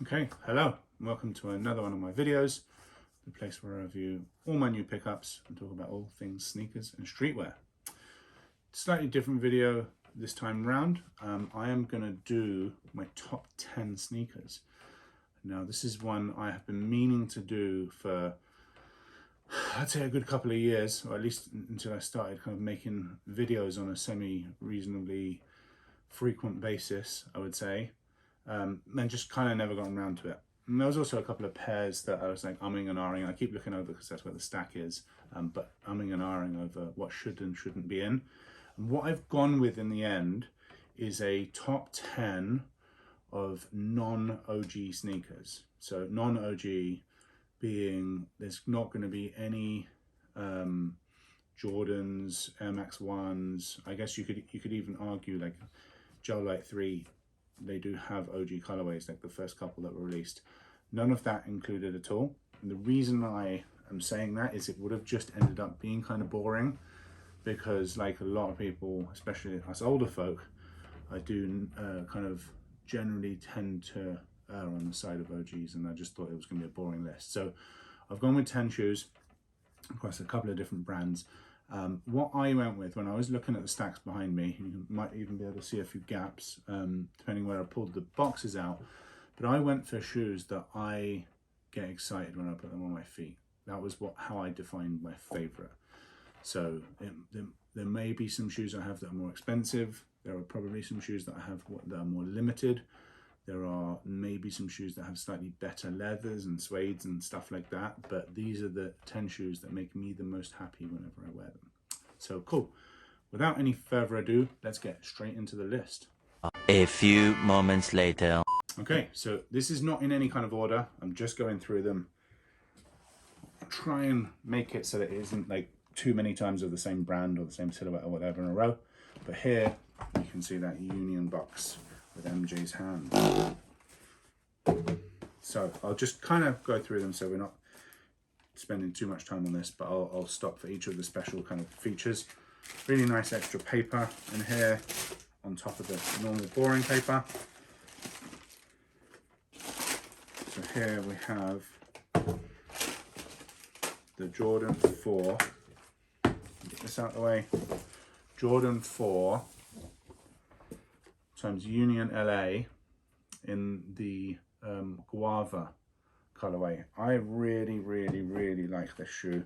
Okay, hello, and welcome to another one of my videos, the place where I review all my new pickups and talk about all things sneakers and streetwear. Slightly different video this time round. I am going to do my top 10 sneakers. Now this is one I have been meaning to do for, I'd say, a good couple of years, or at least until I started kind of making videos on a semi-reasonably frequent basis, I would say. And just kind of never gotten around to it. And there was also a couple of pairs that I was like umming and ahhing. I keep looking over because that's where the stack is, but umming and ahhing over what should and shouldn't be in. And what I've gone with in the end is a top 10 of non-OG sneakers. So non-OG being there's not going to be any Jordans, Air Max 1s. I guess you could even argue like Gel Lyte 3. They do have OG colorways, like the first couple that were released. None of that included at all. And the reason I am saying that is it would have just ended up being kind of boring, because like a lot of people, especially us older folk, I do kind of generally tend to err on the side of OGs, and I just thought it was going to be a boring list. So I've gone with 10 shoes across a couple of different brands. What I went with when I was looking at the stacks behind me, you might even be able to see a few gaps depending where I pulled the boxes out, but I went for shoes that I get excited when I put them on my feet. That was how I defined my favorite. So there may be some shoes I have that are more expensive. There are probably some shoes that I have that are more limited. There are maybe some shoes that have slightly better leathers and suedes and stuff like that, but these are the 10 shoes that make me the most happy whenever I wear them. So cool. Without any further ado, let's get straight into the list. A few moments later. Okay, so this is not in any kind of order. I'm just going through them. I'll try and make it so that it isn't like too many times of the same brand or the same silhouette or whatever in a row. But here you can see that Union box with MJ's hand. So I'll just kind of go through them so we're not spending too much time on this, but I'll stop for each of the special kind of features. Really nice extra paper in here on top of the normal boring paper. So here we have the Jordan 4. Get this out of the way. Jordan 4 times Union LA in the guava colorway. I really like this shoe.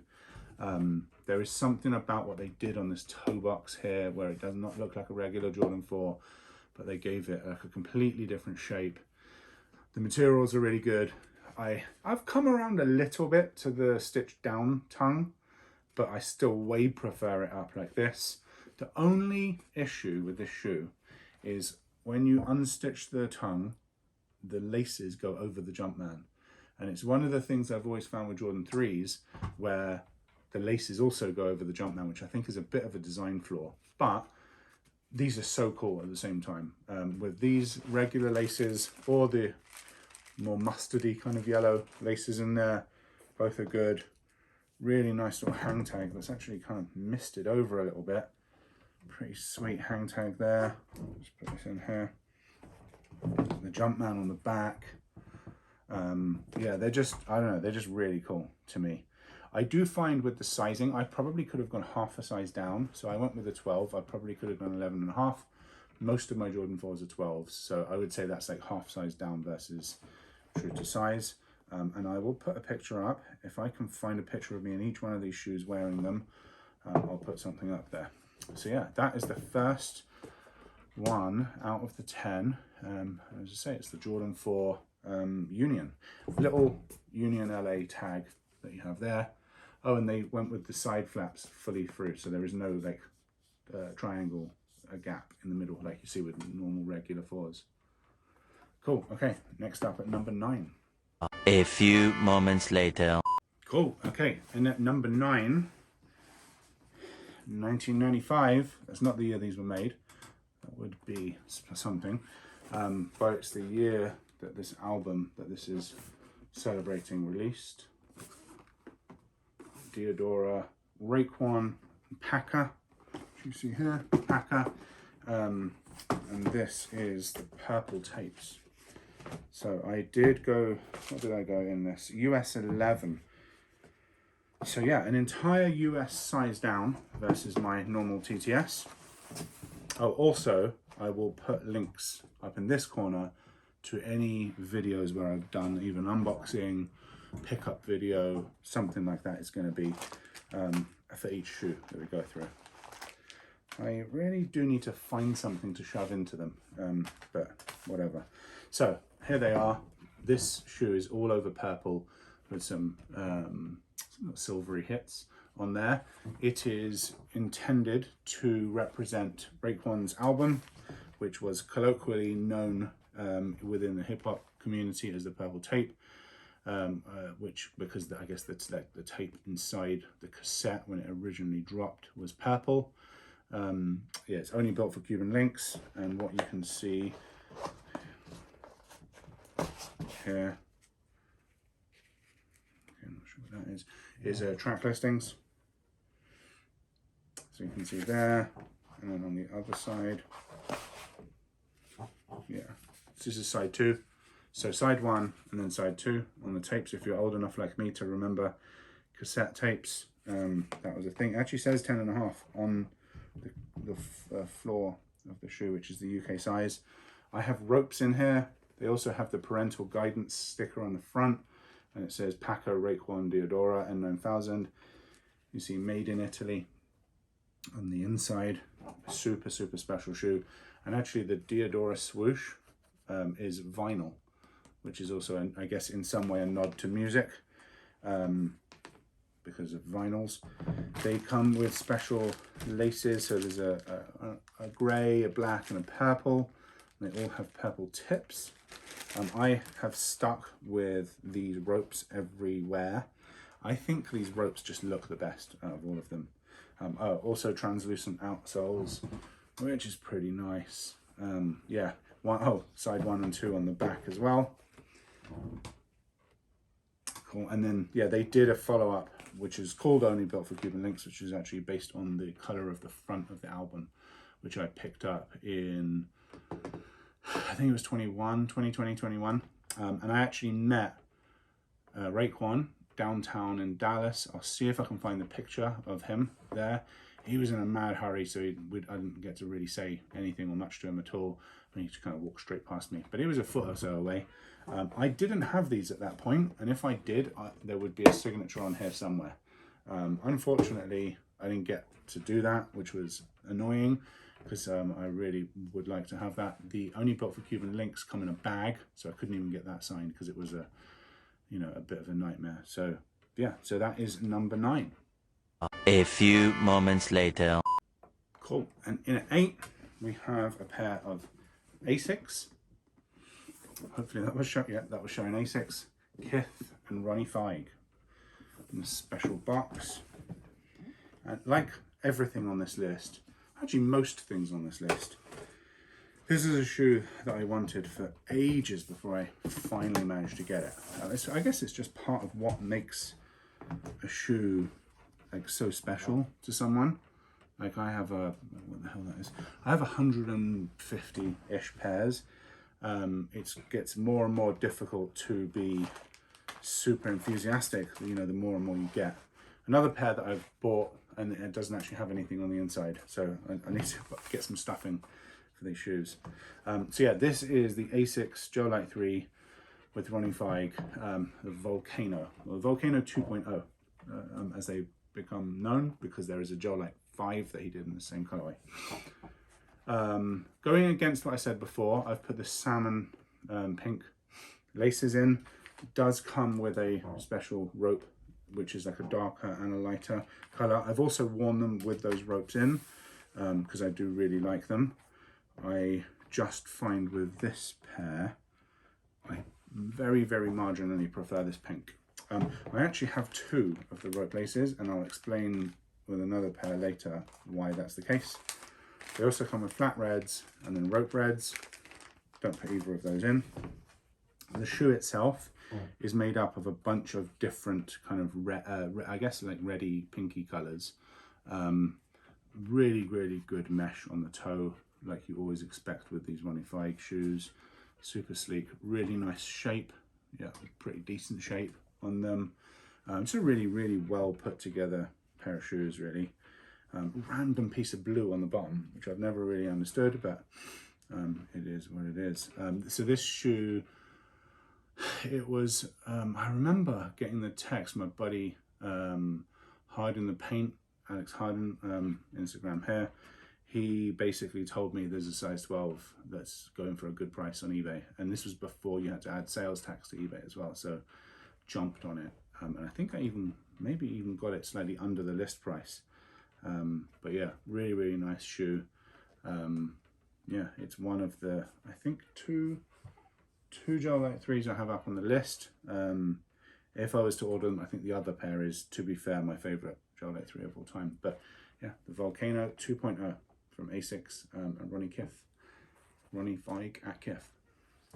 There is something about what they did on this toe box here where it does not look like a regular Jordan 4, but they gave it like a completely different shape. The materials are really good. I've come around a little bit to the stitched down tongue, but I still way prefer it up like this. The only issue with this shoe is when you unstitch the tongue, the laces go over the Jumpman. And it's one of the things I've always found with Jordan 3s, where the laces also go over the Jumpman, which I think is a bit of a design flaw. But these are so cool at the same time. With these regular laces or the more mustardy kind of yellow laces in there, both are good. Really nice little hang tag that's actually kind of misted over a little bit. Pretty sweet hang tag there. Just put this in here. The Jumpman on the back. Yeah, they're just, I don't know, they're just really cool to me. I do find with the sizing, I probably could have gone half a size down. So I went with a 12. I probably could have gone 11 and a half. Most of my Jordan 4s are 12s. So I would say that's like half size down versus true to size. And I will put a picture up. If I can find a picture of me in each one of these shoes wearing them, I'll put something up there. So yeah, that is the first one out of the 10. As I say, it's the Jordan 4 Union. Little Union LA tag that you have there. Oh, and they went with the side flaps fully through, so there is no like triangle gap in the middle like you see with normal regular 4s. Cool. Okay, next up at number 9. A few moments later. Cool. Okay, and at number 9, 1995. That's not the year these were made. That would be something. But it's the year that this album that this is celebrating released. Diadora, Raekwon, Paca. You see here, Paca. And this is the Purple Tapes. So I did go, what did I go in this? US 11. So yeah, an entire US size down versus my normal TTS. Oh, also, I will put links up in this corner to any videos where I've done even unboxing, pickup video, something like that is going to be for each shoe that we go through. I really do need to find something to shove into them, but whatever. So here they are. This shoe is all over purple with some silvery hits on there. It is intended to represent Raekwon's album, which was colloquially known within the hip hop community as the Purple Tape, which because I guess that's like the tape inside the cassette when it originally dropped was purple. Yeah, it's only built for Cuban links, and what you can see here, I'm not sure what that is track listings. So you can see there, and then on the other side, yeah, this is side 2. So side 1 and then side 2 on the tapes. If you're old enough like me to remember cassette tapes, that was a thing. It actually says 10.5 on the floor of the shoe, which is the UK size. I have ropes in here. They also have the parental guidance sticker on the front, and it says Paco Raekwon Diodora N9000. You see made in Italy on the inside. Super special shoe. And actually the Diodora swoosh is vinyl, which is also, I guess, in some way a nod to music because of vinyls. They come with special laces, so there's a grey, a black and a purple. They all have purple tips. I have stuck with these ropes everywhere. I think these ropes just look the best out of all of them. Also translucent outsoles, which is pretty nice. Yeah, side 1 and 2 on the back as well. Cool. And then yeah, they did a follow-up which is called Only Built for Cuban Links, which is actually based on the color of the front of the album, which I picked up in, I think it was 2021. And I actually met Raekwon downtown in Dallas. I'll see if I can find the picture of him there. He was in a mad hurry, so I didn't get to really say anything or much to him at all. He just kind of walked straight past me, but he was a foot or so away. I didn't have these at that point, and if I did, there would be a signature on here somewhere. Unfortunately, I didn't get to do that, which was annoying, because I really would like to have that. The Only Built for Cuban links come in a bag, so I couldn't even get that signed because it was a bit of a nightmare. So yeah, so that is number 9. A few moments later. Cool. And in at 8, we have a pair of Asics. Hopefully that was showing. Yeah, that was showing Asics, Kith and Ronnie Feig in a special box. And like everything on this list, actually most things on this list, this is a shoe that I wanted for ages before I finally managed to get it. I guess it's just part of what makes a shoe like so special to someone. Like I have what the hell that is? I have 150-ish pairs. It gets more and more difficult to be super enthusiastic, the more and more you get. Another pair that I've bought, and it doesn't actually have anything on the inside, so I need to get some stuffing for these shoes. So yeah, this is the Asics Gel-Lyte 3 with Ronnie Feig, the Volcano, or Volcano 2.0, as they become known, because there is a Gel-Lyte 5 that he did in the same colorway. Going against what I said before, I've put the salmon pink laces in. It does come with a special rope, which is like a darker and a lighter color. I've also worn them with those ropes in because I do really like them. I just find with this pair, I very marginally prefer this pink. I actually have 2 of the rope laces, and I'll explain with another pair later why that's the case. They also come with flat reds and then rope reds. Don't put either of those in. The shoe itself is made up of a bunch of different kind of I guess like reddy pinky colors. Really good mesh on the toe, like you always expect with these Ronnie Feig shoes. super sleek, really nice shape. Yeah, pretty decent shape on them. It's a really, really well put together pair of shoes, really. Random piece of blue on the bottom, which I've never really understood, but it is what it is. So this shoe, it was, I remember getting the text, my buddy Harden the Paint, Alex Harden, Instagram here, he basically told me there's a size 12 that's going for a good price on eBay. And this was before you had to add sales tax to eBay as well. So jumped on it. And I think I maybe even got it slightly under the list price. But yeah, really, really nice shoe. Yeah, it's one of the, I think two Gel-Lyte 3s I have up on the list. If I was to order them, I think the other pair is, to be fair, my favorite Gel-Lyte 3 of all time. But yeah, the Volcano 2.0 from Asics and Ronnie Feig at Kith.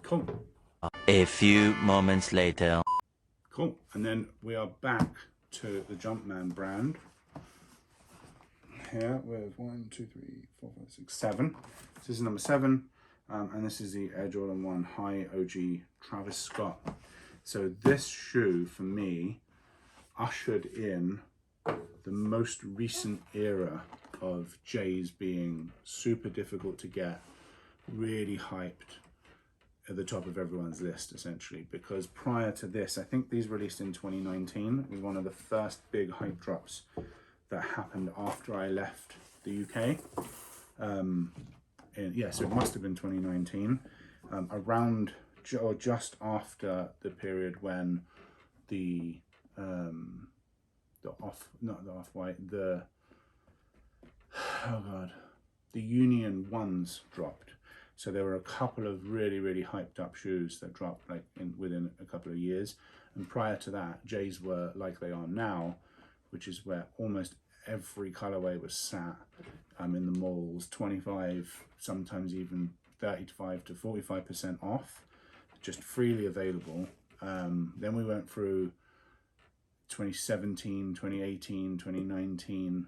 Cool. A few moments later. Cool. And then we are back to the Jumpman brand. Here with 1, 2, 3, 4, 5, 6, 7. This is number 7. And this is the Air Jordan 1 High OG Travis Scott. So this shoe, for me, ushered in the most recent era of J's being super difficult to get, really hyped, at the top of everyone's list, essentially. Because prior to this, I think these released in 2019, was one of the first big hype drops that happened after I left the UK. Yeah, so it must have been 2019, around or just after the period when the Union ones dropped. So there were a couple of really, really hyped up shoes that dropped like within a couple of years. And prior to that, J's were like they are now, which is where almost every colorway was sat in the malls, 25, sometimes even 35 to 45% off, just freely available. Then we went through 2017, 2018, 2019,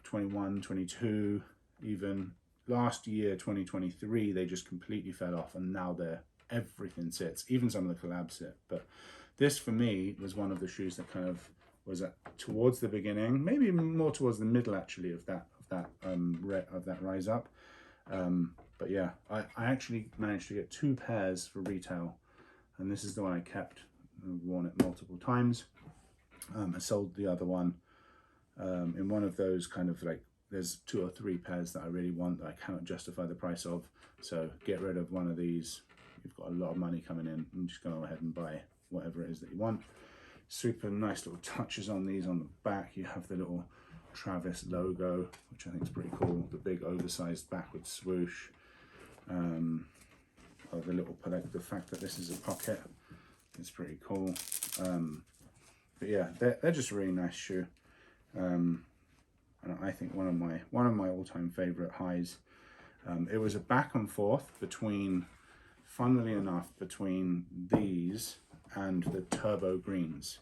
21, 22, even last year, 2023, they just completely fell off, and now everything sits, even some of the collabs sit. But this for me was one of the shoes that kind of was towards the beginning, maybe more towards the middle actually of that rise up. But yeah, I actually managed to get 2 pairs for retail, and this is the one I kept. I've worn it multiple times. I sold the other one in one of those kind of like, there's 2 or 3 pairs that I really want that I cannot justify the price of. So get rid of one of these. You've got a lot of money coming in. I'm just going to go ahead and buy whatever it is that you want. Super nice little touches on these. On the back, you have the little Travis logo, which I think is pretty cool. The big oversized backwards swoosh. The fact that this is a pocket is pretty cool. But yeah, they're just a really nice shoe. And I think one of my all-time favorite highs. It was a back and forth between, funnily enough, between these and the turbo greens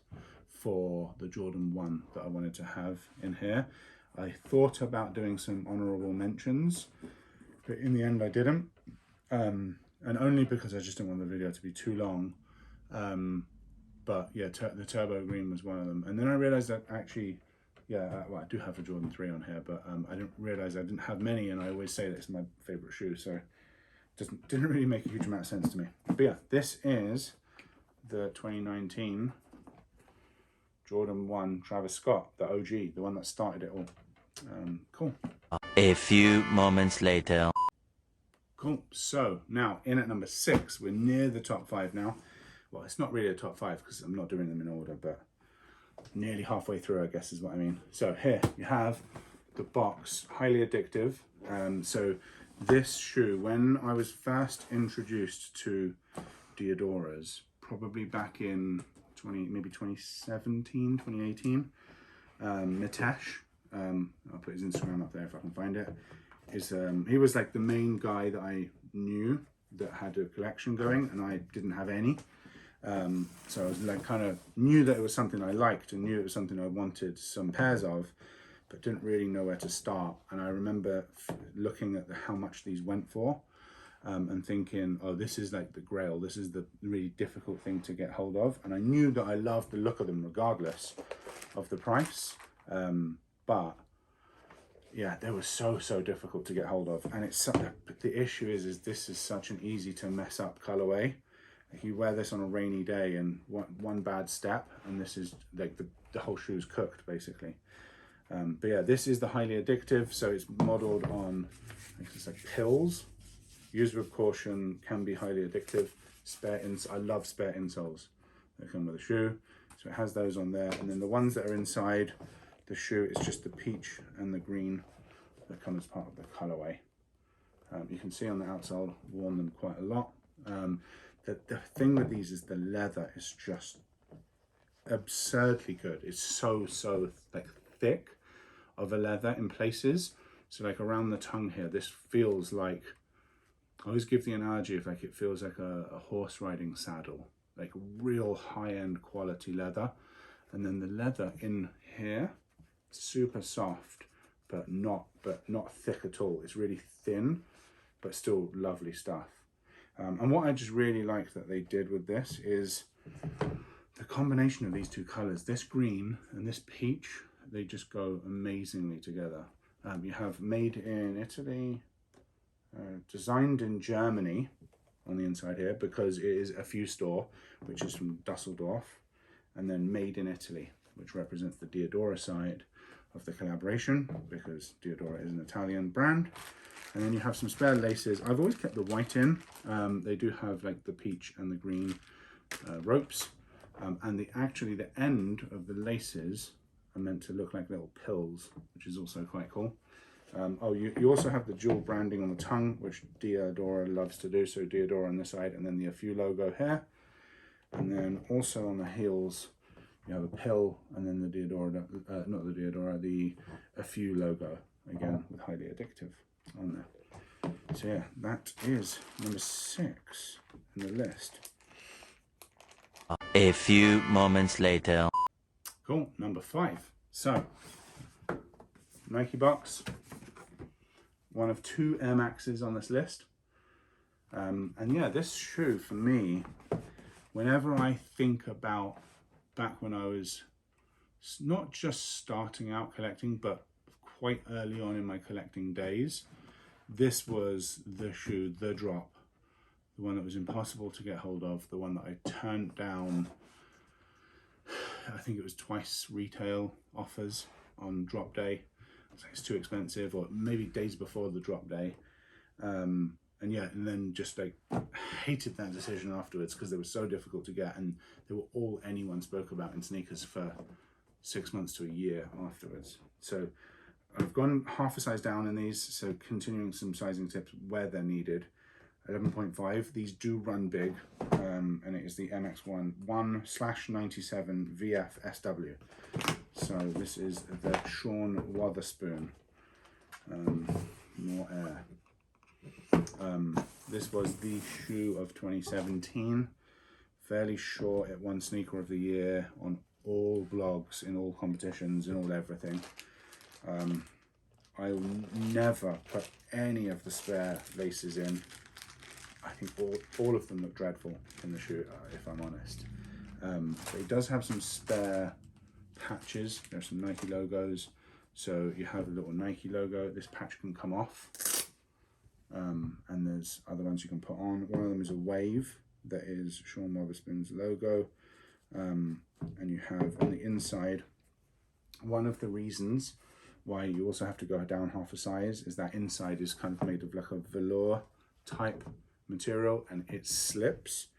for the Jordan 1 that I wanted to have in here. I thought about doing some honorable mentions, but in the end I didn't. And only because I just didn't want the video to be too long. But yeah, the turbo green was one of them. And then I realized that actually, yeah, well, I do have a Jordan 3 on here, but I didn't realize I didn't have many, and I always say that it's my favorite shoe, so it didn't really make a huge amount of sense to me. But yeah, this is the 2019 Jordan 1 Travis Scott, the OG, the one that started it all. Cool. A few moments later. Cool. So now in at number 6, we're near the top 5 now. Well, it's not really a top 5 because I'm not doing them in order, but nearly halfway through, I guess is what I mean. So here you have the box, highly addictive. So this shoe, when I was first introduced to Diadoras, probably back in 2017, 2018, Mitesh, I'll put his Instagram up there if I can find it, he was like the main guy that I knew that had a collection going, and I didn't have any. So I was like, kind of knew that it was something I liked and knew it was something I wanted some pairs of, but didn't really know where to start. And I remember looking at how much these went for. and thinking, oh, this is like the grail, this is the really difficult thing to get hold of. And I knew that I loved the look of them regardless of the price, but yeah, they were so difficult to get hold of. And it's the issue is this is such an easy to mess up colorway. Like you wear this on a rainy day and one bad step and this is like the whole shoe's cooked basically. But yeah, this is the Highly Addictive, so it's modeled on, I guess it's like pills. Use with caution, can be highly addictive. I love spare insoles that come with the shoe. So it has those on there. And then the ones that are inside the shoe, it's just the peach and the green that come as part of the colorway. You can see on the outsole, worn them quite a lot. The thing with these is the leather is just absurdly good. It's so like thick of a leather in places. So like around the tongue here, this feels like, I always give the analogy of like it feels like a horse riding saddle, like real high-end quality leather. And then the leather in here, super soft, but not thick at all. It's really thin, but still lovely stuff. And what I just really like that they did with this is the combination of these two colors, this green and this peach, they just go amazingly together. You have made in Italy, designed in Germany on the inside here because it is a few store, which is from Dusseldorf, and then made in Italy, which represents the Diadora side of the collaboration because Diadora is an Italian brand. And then you have some spare laces. I've always kept the white in. They do have like the peach and the green ropes, and actually the end of the laces are meant to look like little pills, which is also quite cool. You also have the dual branding on the tongue, which Diadora loves to do. So Diadora on this side, and then the A Few logo here. And then also on the heels, you have a pill, and then the Diadora, not the Diadora, the A Few logo, again with Highly Addictive on there. So yeah, that is number 6 in the list. A few moments later. Cool, number 5. So, Nike box. One of 2 Air Maxes on this list. And yeah, this shoe for me, whenever I think about back when I was not just starting out collecting, but quite early on in my collecting days, this was the shoe, the drop, the one that was impossible to get hold of, the one that I turned down, I think it was twice retail offers on drop day. It's too expensive, or maybe days before the drop day. And then just like hated that decision afterwards because they were so difficult to get and they were all anyone spoke about in sneakers for 6 months to a year afterwards. So I've gone half a size down in these, so continuing some sizing tips where they're needed. 11.5, these do run big, and it is the MX1 1/97 VF SW. So this is the Sean Wotherspoon, more air. This was the shoe of 2017. Fairly sure it won Sneaker of the Year on all blogs, in all competitions, in all everything. I will never put any of the spare laces in. I think all of them look dreadful in the shoe, if I'm honest. But it does have some spare patches. There's some Nike logos. So you have a little Nike logo. This patch can come off. And there's other ones you can put on. One of them is a wave that is Sean Wotherspoon's logo. And you have on the inside, one of the reasons why you also have to go down half a size is that inside is kind of made of like a velour type material and it slips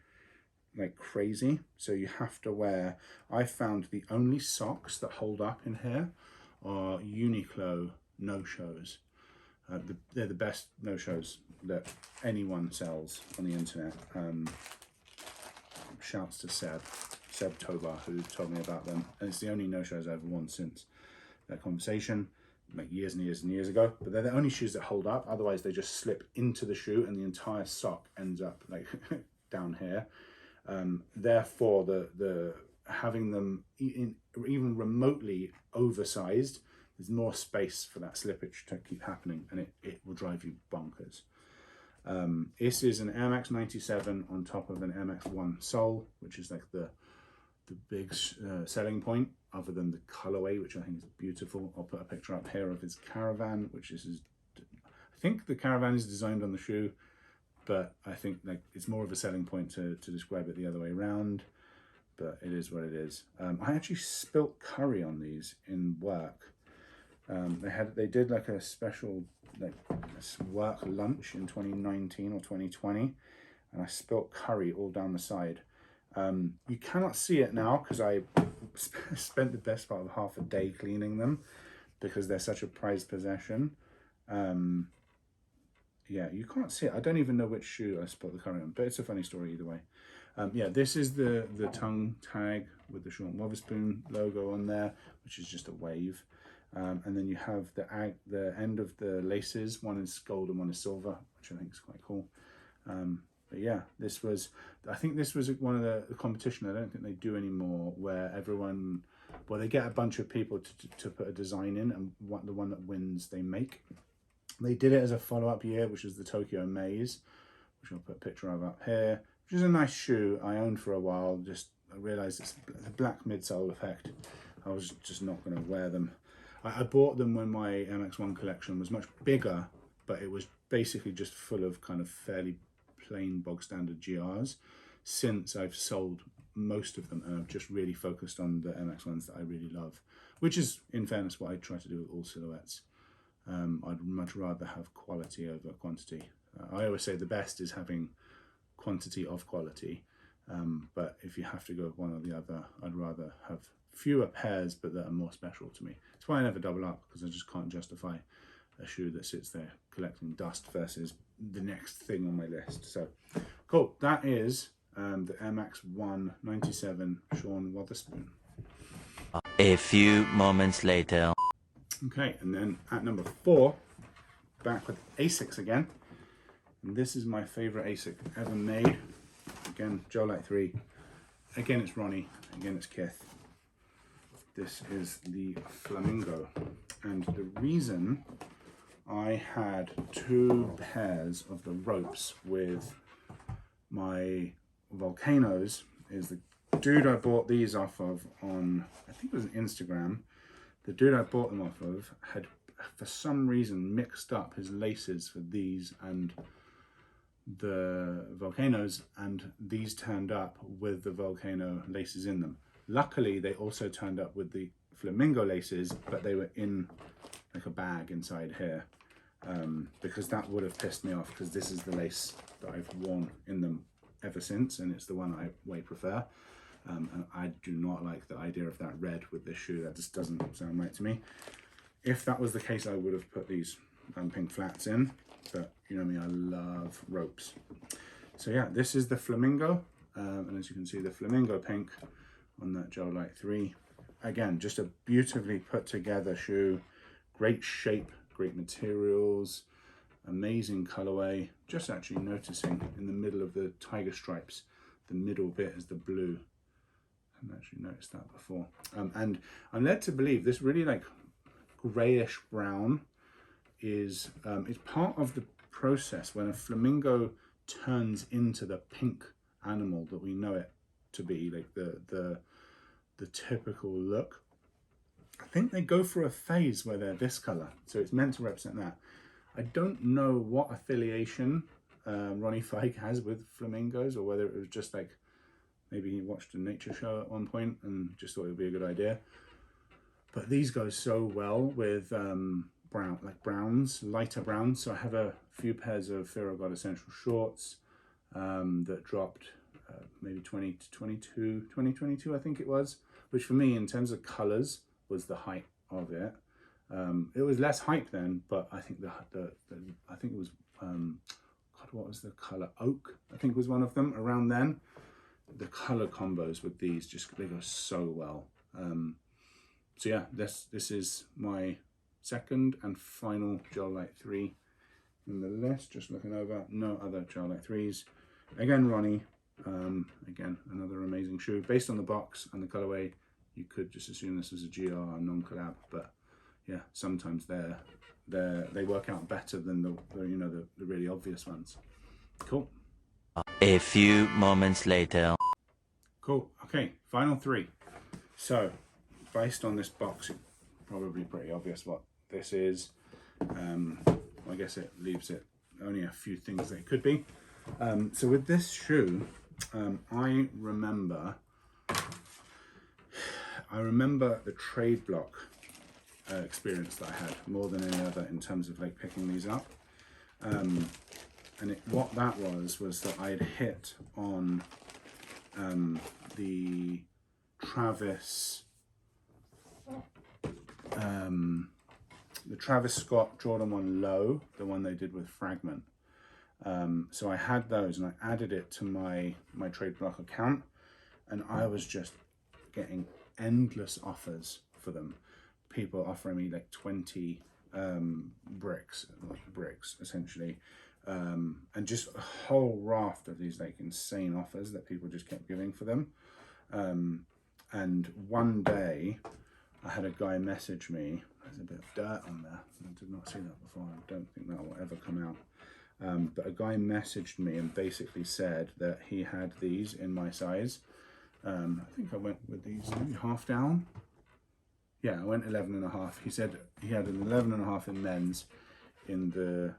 like crazy. So you have to wear, I found the only socks that hold up in here are Uniqlo no-shows. They're the best no-shows that anyone sells on the internet. Shouts to Seb Tobar, who told me about them. And it's the only no-shows I've worn since that conversation, like years and years and years ago. But they're the only shoes that hold up. Otherwise, they just slip into the shoe and the entire sock ends up like down here. Therefore, the having them even remotely oversized, there's more space for that slippage to keep happening, and it will drive you bonkers. This is an Air Max 97 on top of an Air Max 1 sole, which is like the big selling point, other than the colorway, which I think is beautiful. I'll put a picture up here of his Caravan, which is his, I think the Caravan is designed on the shoe, but I think like it's more of a selling point to describe it the other way around, but it is what it is. I actually spilt curry on these in work. They did like a special like work lunch in 2019 or 2020, and I spilt curry all down the side. You cannot see it now because I spent the best part of half a day cleaning them because they're such a prized possession. Yeah, you can't see it. I don't even know which shoe I spilt the curry on, but it's a funny story either way. Yeah, this is the tongue tag with the Sean Wotherspoon logo on there, which is just a wave. And then you have the end of the laces. One is gold and one is silver, which I think is quite cool. But yeah, I think this was one of the competition I don't think they do anymore, where they get a bunch of people to put a design in, and the one that wins they make. They did it as a follow-up year, which was the Tokyo Maze, which I'll put a picture of up here, which is a nice shoe I owned for a while. I realized it's the black midsole effect. I was just not going to wear them. I bought them when my MX1 collection was much bigger, but it was basically just full of kind of fairly plain bog standard GRs. Since I've sold most of them, and I've just really focused on the MX1s that I really love, which is, in fairness, what I try to do with all silhouettes. I'd much rather have quality over quantity. I always say the best is having quantity of quality, but if you have to go with one or the other, I'd rather have fewer pairs but that are more special to me. That's why I never double up, because I just can't justify a shoe that sits there collecting dust versus the next thing on my list. So cool, that is the Air Max 1 97 Sean Wotherspoon. A few moments later. Okay, and then at number 4, back with Asics again. And this is my favorite Asic ever made. Again, Gel-Lyte 3. Again, it's Ronnie. Again, it's Kith. This is the Flamingo. And the reason I had 2 pairs of the ropes with my Volcanos is the dude I bought these off of on, I think it was Instagram. The dude I bought them off of had, for some reason, mixed up his laces for these and the Volcanos, and these turned up with the Volcano laces in them. Luckily, they also turned up with the Flamingo laces, but they were in like a bag inside here, because that would have pissed me off, because this is the lace that I've worn in them ever since, and it's the one I way prefer. And I do not like the idea of that red with this shoe. That just doesn't sound right to me. If that was the case, I would have put these pink flats in, but you know me, I love ropes. So yeah, this is the Flamingo, and as you can see, the Flamingo pink on that Gel-Lyte 3. Again, just a beautifully put together shoe, great shape, great materials, amazing colorway. Just actually noticing in the middle of the tiger stripes, the middle bit is the blue. I hadn't actually noticed that before. And I'm led to believe this really like grayish brown is it's part of the process when a flamingo turns into the pink animal that we know it to be, like the typical look. I think they go through a phase where they're this color, so it's meant to represent that. I don't know what affiliation Ronnie Fieg has with flamingos, or whether it was just like maybe he watched a nature show at one point and just thought it would be a good idea. But these go so well with brown, like browns, lighter browns. So I have a few pairs of Fear of God Essential shorts that dropped maybe 2022 I think it was, which for me in terms of colors was the height of it. It was less hype then, but I think I think it was God, what was the color? Oak, I think was one of them around then. The color combos with these just, they go so well. So yeah, this is my second and final Gel-Lyte 3 in the list. Just looking over, no other Gel-Lyte 3s. Again, Ronnie. Again, another amazing shoe. Based on the box and the colorway, you could just assume this was a GR non-collab, but yeah, sometimes they work out better than the really obvious ones. Cool. A few moments later. Cool. Okay, final three. So, based on this box, it's probably pretty obvious what this is. I guess it leaves it only a few things that it could be. So with this shoe, I remember the trade block experience that I had more than any other in terms of like picking these up. And what that was that I had hit on the Travis Scott Jordan 1 Low, the one they did with Fragment. So I had those and I added it to my trade block account, and I was just getting endless offers for them. People offering me like 20 bricks essentially, and just a whole raft of these like insane offers that people just kept giving for them. And one day I had a guy message me. There's a bit of dirt on there. I did not see that before. I don't think that will ever come out. But a guy messaged me and basically said that he had these in my size. I think I went with these maybe half down. Yeah, I went 11.5. He said he had an 11.5 in men's in the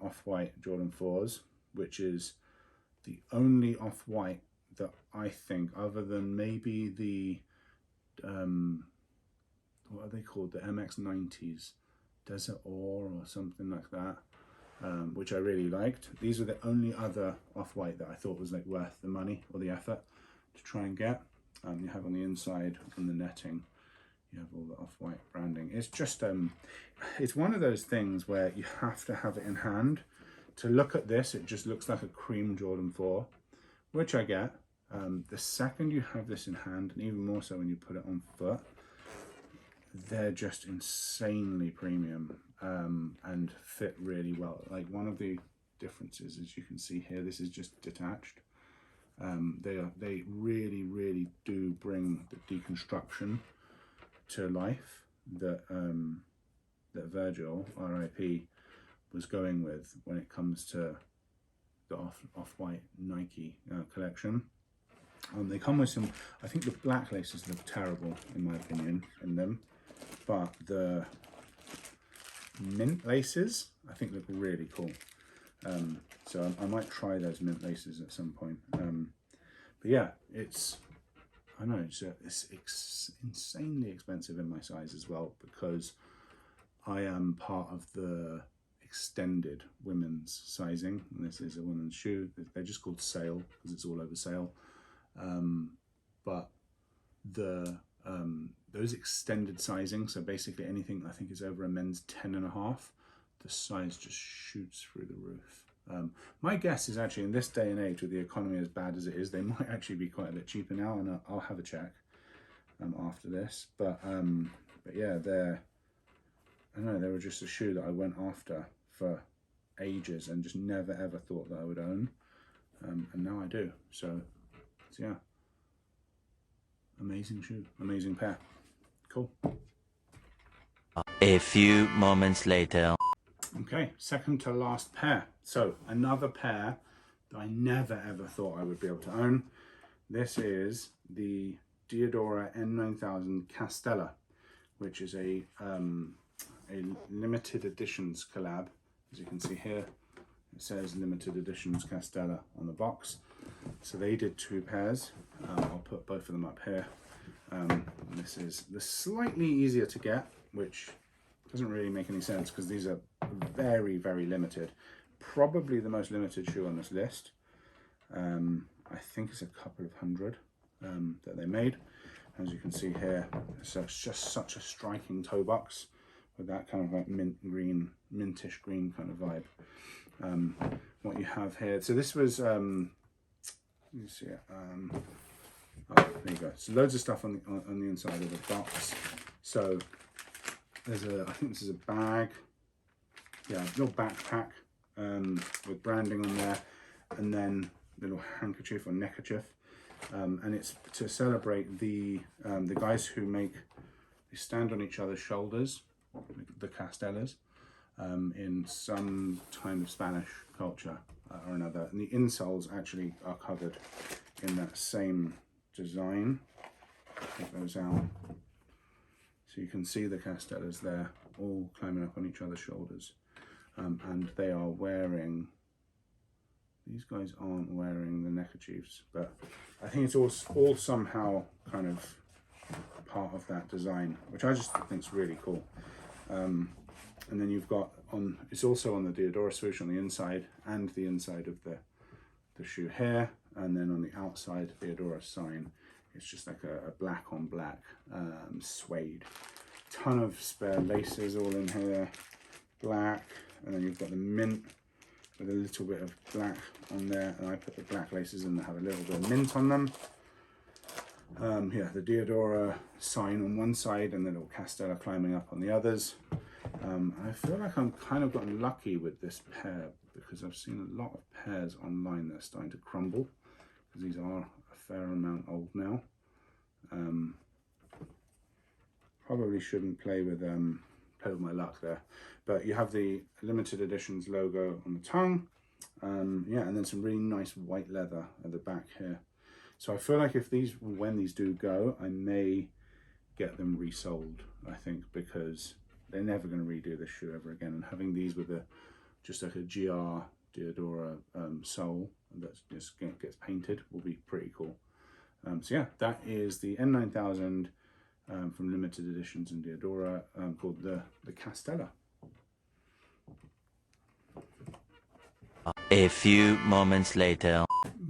Off-White Jordan 4s, which is the only Off-White that I think, other than maybe the, what are they called? The MX-90s, Desert Ore or something like that, which I really liked. These were the only other Off-White that I thought was like worth the money or the effort to try and get. You have on the inside from the netting, you have all the Off-White branding. It's just, it's one of those things where you have to have it in hand. To look at this, it just looks like a cream Jordan 4, which I get. The second you have this in hand, and even more so when you put it on foot, they're just insanely premium and fit really well. Like one of the differences, as you can see here, this is just detached. They really do bring the deconstruction to life that that Virgil, RIP, was going with when it comes to the Off-White Nike collection. They come with some, I think the black laces look terrible in my opinion in them, but the mint laces I think look really cool. So I might try those mint laces at some point. But yeah, I know it's insanely expensive in my size as well, because I am part of the extended women's sizing, and this is a women's shoe. They're just called Sale because it's all over sale. But the those extended sizing, so basically anything I think is over a men's 10.5, the size just shoots through the roof. My guess is actually in this day and age, with the economy as bad as it is, they might actually be quite a bit cheaper now, and I'll have a check after this. But yeah, I don't know, they were just a shoe that I went after for ages and just never ever thought that I would own, and now I do. So yeah, amazing shoe, amazing pair. Cool. A few moments later. Okay, second to last pair. So another pair that I never ever thought I would be able to own. This is the Diadora N9000 Castella, which is a limited editions collab. As you can see here, it says limited editions Castella on the box. So they did two pairs. I'll put both of them up here. This is the slightly easier to get, which doesn't really make any sense because these are very limited. Probably the most limited shoe on this list. I think it's a couple of hundred that they made. As you can see here, so it's just such a striking toe box with that kind of like mintish green kind of vibe. What you have here, so this was you see it. Oh, there you go. So loads of stuff on the inside of the box. So there's I think this is a bag. Yeah, a little backpack with branding on there, and then a little handkerchief or neckerchief. And it's to celebrate the guys who they stand on each other's shoulders, the Castellas, in some kind of Spanish culture. or another. And the insoles actually are covered in that same design. Take those out. So you can see the Castellas there, all climbing up on each other's shoulders. And they are wearing, these guys aren't wearing the neckerchiefs, but I think it's all somehow kind of part of that design, which I just think is really cool. And then you've got it's also on the Diodora swoosh on the inside and the inside of the shoe here, and then on the outside Diodora sign, it's just like a black on black suede. Ton of spare laces all in here, black, and then you've got the mint with a little bit of black on there, and I put the black laces in that have a little bit of mint on them. Yeah, the Diodora sign on one side and the little Castella climbing up on the others. I feel like I'm kind of gotten lucky with this pair because I've seen a lot of pairs online that are starting to crumble because these are a fair amount old now. Probably shouldn't play with my luck there, but you have the limited editions logo on the tongue, yeah, and then some really nice white leather at the back here. So I feel like when these do go, I may get them resold, I think, because they're never going to redo this shoe ever again. And having these with just like a GR Diodora sole that just gets painted will be pretty cool. So yeah, that is the N9000 from limited editions in Diodora, called the Castella. A few moments later.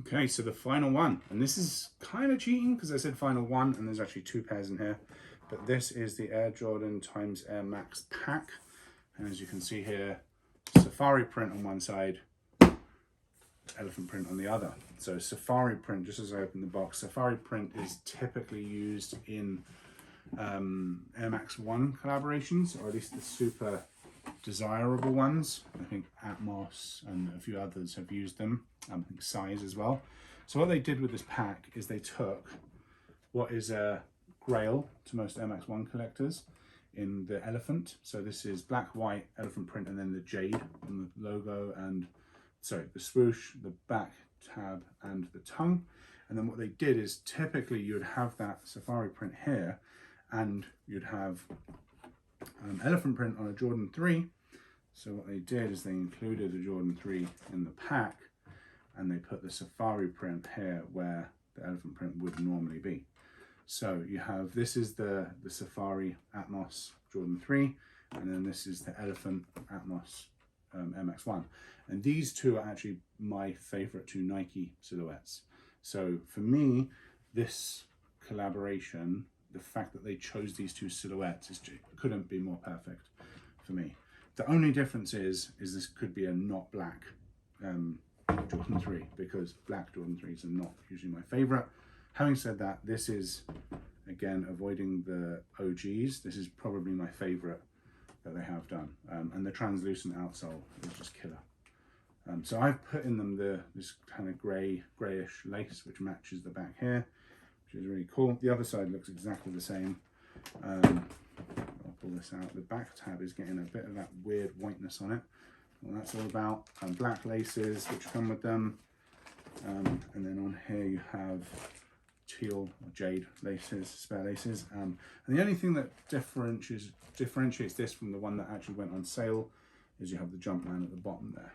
Okay, so the final one, and this is kind of cheating because I said final one and there's actually two pairs in here, but this is the Air Jordan x Air Max pack, and as you can see here, safari print on one side, elephant print on the other. So safari print, just as I open the box, safari print is typically used in Air Max 1 collaborations, or at least the super desirable ones. I think Atmos and a few others have used them. I think Size as well. So what they did with this pack is they took what is a grail to most Air Max 1 collectors in the elephant. So this is black, white, elephant print, and then the jade on the logo and, sorry, the swoosh, the back tab, and the tongue. And then what they did is typically you'd have that safari print here, and you'd have elephant print on a Jordan 3. So what they did is they included a Jordan 3 in the pack, and they put the safari print here where the elephant print would normally be. So you have, this is the Safari Atmos Jordan 3, and then this is the Elephant Atmos MX1. And these two are actually my favorite two Nike silhouettes. So for me, this collaboration, the fact that they chose these two silhouettes couldn't be more perfect for me. The only difference is this could be a not black Jordan 3, because black Jordan 3s are not usually my favorite. Having said that, this is, again, avoiding the OGs. This is probably my favorite that they have done. And the translucent outsole is just killer. So I've put in them this kind of grayish lace, which matches the back here, which is really cool. The other side looks exactly the same. I'll pull this out. The back tab is getting a bit of that weird whiteness on it. Well, that's all about black laces, which come with them. And then on here you have teal or jade laces, spare laces. And the only thing that differentiates this from the one that actually went on sale is you have the Jumpman at the bottom there.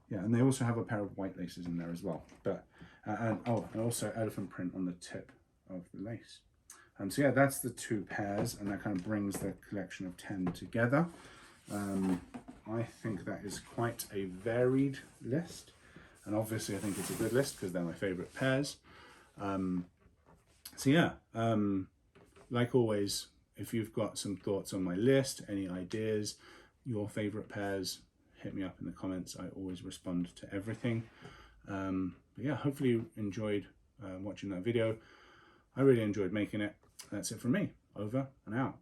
Yeah, and they also have a pair of white laces in there as well. But and also elephant print on the tip of the lace. So yeah, that's the two pairs, and that kind of brings the collection of 10 together. I think that is quite a varied list, and obviously I think it's a good list because they're my favorite pairs. So yeah, like always, if you've got some thoughts on my list, any ideas, your favorite pairs, hit me up in the comments. I always respond to everything. But yeah, hopefully you enjoyed watching that video. I really enjoyed making it. That's it from me. Over and out.